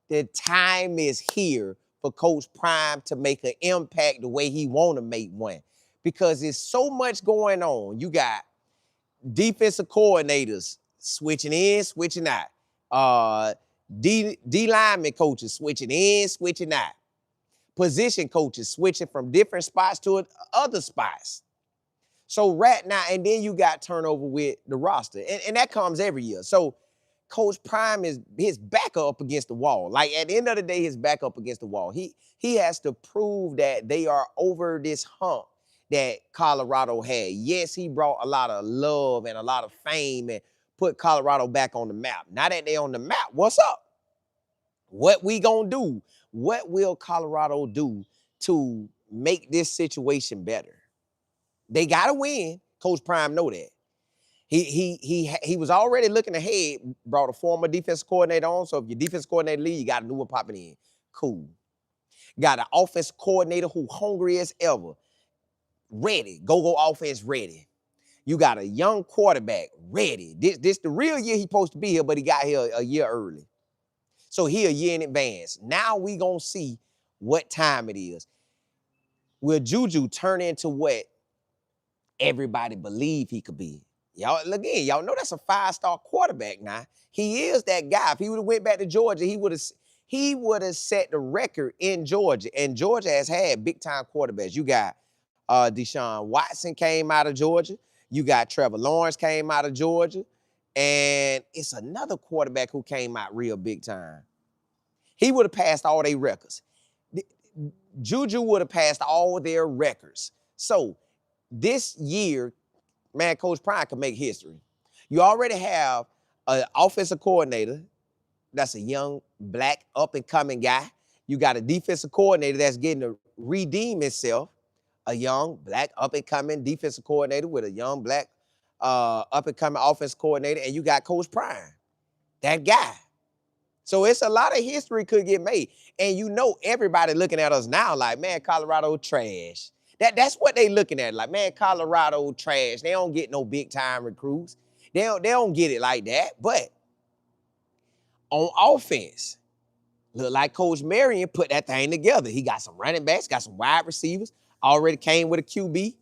the time is here for Coach Prime to make an impact the way he want to make one. Because there's so much going on. You got defensive coordinators switching in, switching out. D lineman coaches switching in, switching out. Position coaches switching from different spots to other spots. So right now, and then you got turnover with the roster. And that comes every year. So Coach Prime is his back up against the wall. Like at the end of the day, his back up against the wall. He has to prove that they are over this hump that Colorado had. Yes, he brought a lot of love and a lot of fame and put Colorado back on the map. Now that they on the map, what's up? What we gonna do? What will Colorado do to make this situation better? They gotta win. Coach Prime know that. He was already looking ahead, brought a former defensive coordinator on. So if your defense coordinator leave, you got a new one popping in. Cool. Got an offense coordinator who hungry as ever. Ready. Go offense ready. You got a young quarterback ready. This the real year he supposed to be here, but he got here a year early. So he a year in advance. Now we gonna see what time it is. Will Juju turn into what everybody believe he could be? Y'all, again, y'all know that's a 5-star quarterback now. He is that guy. If he would have went back to Georgia, he would have set the record in Georgia. And Georgia has had big-time quarterbacks. You got Deshaun Watson came out of Georgia. You got Trevor Lawrence came out of Georgia. And it's another quarterback who came out real big time. He would have passed all their records. Juju would have passed all their records. So this year, man, Coach Prime can make history. You already have an offensive coordinator that's a young, black, up-and-coming guy. You got a defensive coordinator that's getting to redeem himself, a young, black, up-and-coming defensive coordinator with a young, black, up-and-coming offensive coordinator, and you got Coach Prime, that guy. So it's a lot of history could get made. And you know everybody looking at us now like, man, Colorado trash. That's what they looking at. Like, man, Colorado trash. They don't get no big-time recruits. They don't get it like that. But on offense, look like Coach Marion put that thing together. He got some running backs, got some wide receivers, already came with a QB,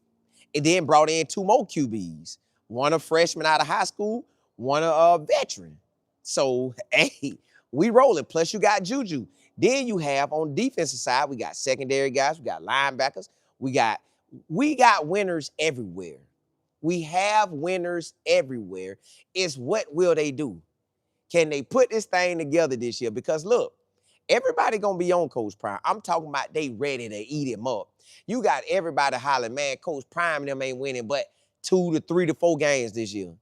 and then brought in 2 more QBs. One a freshman out of high school, one a veteran. So, hey, we rolling. Plus, you got Juju. Then you have on defensive side, we got secondary guys, we got linebackers, we got winners everywhere. We have winners everywhere. It's what will they do? Can they put this thing together this year? Because look, everybody gonna be on Coach Prime. I'm talking about they ready to eat him up. You got everybody hollering, man, Coach Prime and them ain't winning but 2 to 3 to 4 games this year.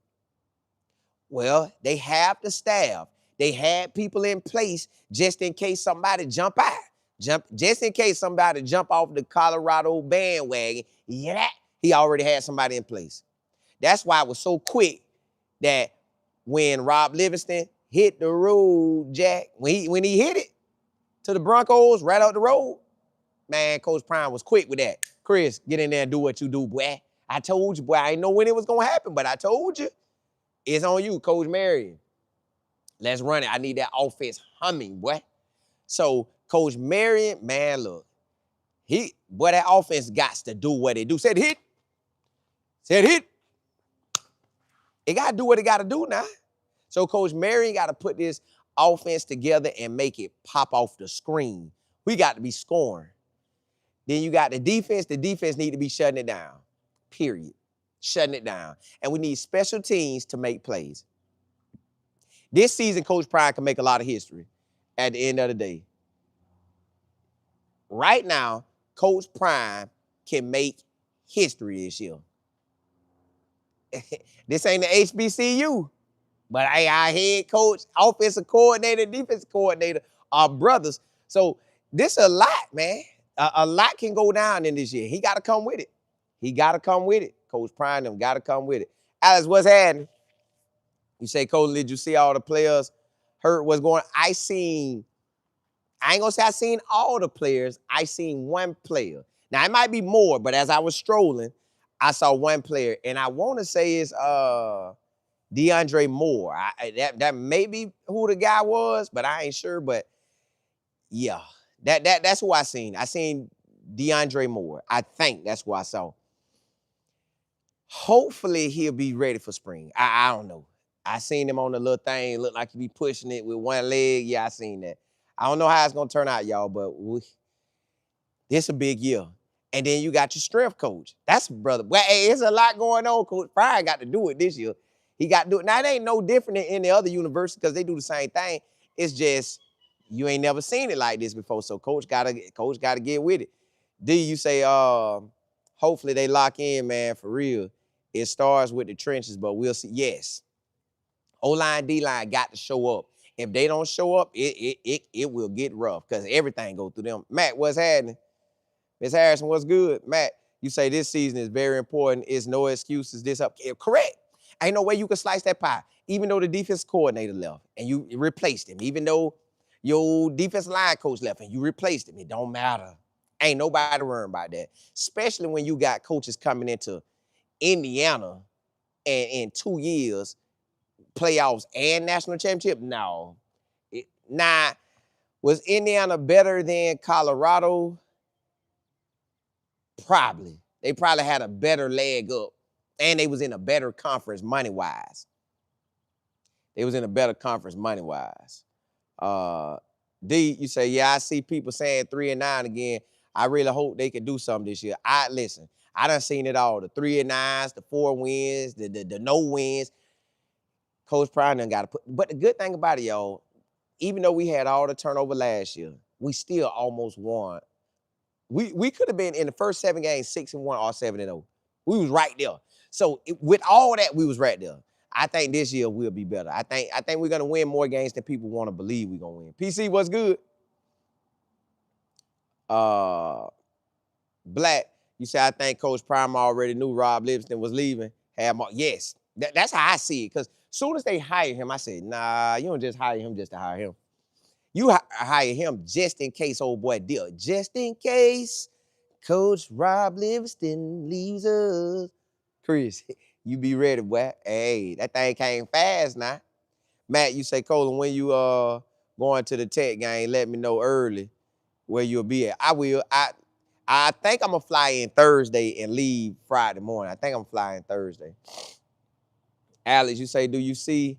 Well, they have the staff. They had people in place just in case somebody jump out. Just in case somebody jump off the Colorado bandwagon. Yeah, he already had somebody in place. That's why it was so quick that when Rob Livingston hit the road, Jack, when he hit it to the Broncos right out the road, man, Coach Prime was quick with that. Chris, get in there and do what you do, boy. I told you, boy. I didn't know when it was going to happen, but I told you. It's on you, Coach Marion. Let's run it. I need that offense humming, boy. So, Coach Marion, man, look. That offense got to do what it do. Said hit. It got to do what it got to do now. So, Coach Marion got to put this offense together and make it pop off the screen. We got to be scoring. Then you got the defense. The defense need to be shutting it down, period. Shutting it down. And we need special teams to make plays. This season, Coach Prime can make a lot of history at the end of the day. Right now, Coach Prime can make history this year. This ain't the HBCU, but our head coach, offensive coordinator, defensive coordinator are brothers. So this a lot, man. A lot can go down in this year. He got to come with it. He got to come with it. Coach Prime them got to come with it. Alex, what's happening? You say, Coach, did you see all the players hurt? What's going on? I ain't gonna say I seen all the players. I seen one player. Now, it might be more, but as I was strolling, I saw one player, and I want to say it's DeAndre Moore. That may be who the guy was, but I ain't sure. But Yeah, that's who I seen. I seen DeAndre Moore. I think that's who I saw. Hopefully he'll be ready for spring. I don't know. I seen him on the little thing. Look like he be pushing it with one leg. Yeah, I seen that. I don't know how it's gonna turn out, y'all, but this a big year. And then you got your strength coach. That's brother. Well, hey, it's a lot going on. Coach Pryor got to do it this year. He got to do it. Now, it ain't no different than any other university because they do the same thing. It's just you ain't never seen it like this before. So coach gotta get with it. D, you say hopefully they lock in, man, for real. It starts with the trenches, but we'll see. Yes. O-line, D-line got to show up. If they don't show up, it will get rough because everything go through them. Matt, what's happening? Ms. Harrison, what's good? Matt, you say this season is very important. It's no excuses. This up. Correct. Ain't no way you can slice that pie. Even though the defense coordinator left and you replaced him, even though your defense line coach left and you replaced him, it don't matter. Ain't nobody worrying about that. Especially when you got coaches coming into Indiana and in 2 years, playoffs and national championship. No. Now, was Indiana better than Colorado? Probably. They probably had a better leg up. And they was in a better conference money-wise. They was in a better conference money-wise. D, you say, yeah, I see people saying 3-9 again. I really hope they can do something this year. Listen, I done seen it all. The 3-9s, the 4 wins, the no wins. Coach Pryor done got to put. But the good thing about it, y'all, even though we had all the turnover last year, we still almost won. We could have been in the first 7 games 6-1 or 7-0. We was right there. So with all that, we was right there. I think this year we'll be better. I think we're gonna win more games than people want to believe we're gonna win. PC, what's good? Black, you say I think Coach Prime already knew Rob Livingston was leaving. Yes, that's how I see it. Because soon as they hire him, I said, nah, you don't just hire him just to hire him. You hire him just in case old boy did. Just in case Coach Rob Livingston leaves us. Chris, you be ready, boy. Hey, that thing came fast now. Matt, you say, Colin, when you going to the Tech game, let me know early where you'll be at. I will. I think I'm going to fly in Thursday and leave Friday morning. I think I'm flying Thursday. Alex, you say, do you see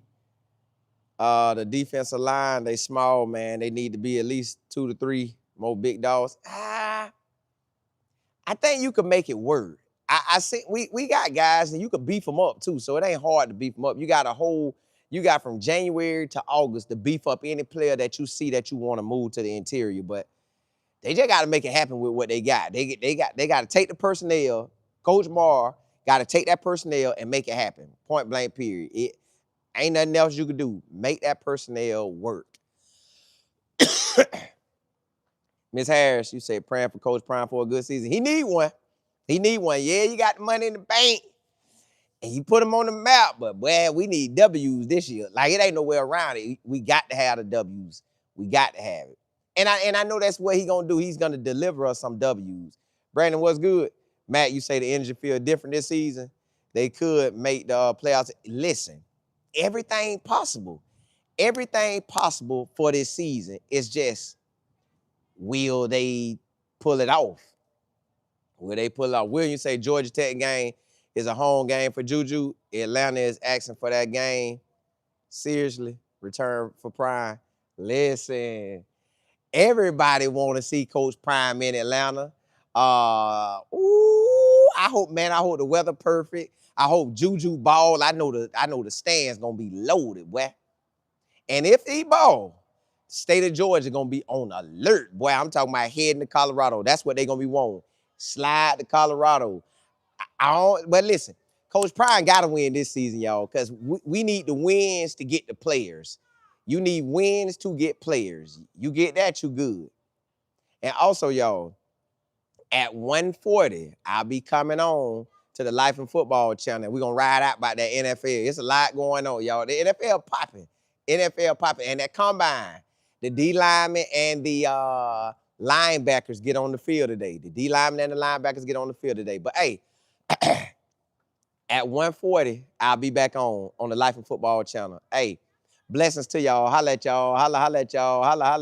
the defensive line? They small, man. They need to be at least 2 to 3 more big dogs. I think you could make it work. I see we got guys and you could beef them up too. So it ain't hard to beef them up. You got from January to August to beef up any player that you see that you want to move to the interior. But they just got to make it happen with what they got. They got to take the personnel. Coach Marr got to take that personnel and make it happen. Point blank, period. It ain't nothing else you could do. Make that personnel work. Ms. Harris, you said praying for Coach Prime for a good season. He need one. He need one. Yeah, you got the money in the bank. And you put him on the map. But, boy, we need W's this year. Like, it ain't nowhere around it. We got to have the W's. We got to have it. And I know that's what he's going to do. He's going to deliver us some W's. Brandon, what's good? Matt, you say the energy feel different this season. They could make the playoffs. Listen, everything possible. Everything possible for this season. It's just, will they pull it off? Will they pull it off? Will you say Georgia Tech game is a home game for Juju? Atlanta is asking for that game. Seriously, return for Prime. Listen, everybody want to see Coach Prime in Atlanta. I hope the weather perfect. I hope Juju ball. I know the stands gonna be loaded, boy. And if he ball, state of Georgia gonna be on alert, boy. I'm talking about heading to Colorado. That's what they gonna be wanting. Slide to Colorado. But listen, Coach Prime got to win this season, y'all, because we need the wins to get the players. You need wins to get players. You get that, you good. And also, y'all, at 1:40, I'll be coming on to the Life and Football channel. We're going to ride out about that NFL. It's a lot going on, y'all. The NFL popping. NFL popping. And that combine, the D linemen and the linebackers get on the field today. The D linemen and the linebackers get on the field today. But, hey, at 1:40, I'll be back on the Life and Football channel. Hey, blessings to y'all. Holla at y'all. Holla at y'all. Holla at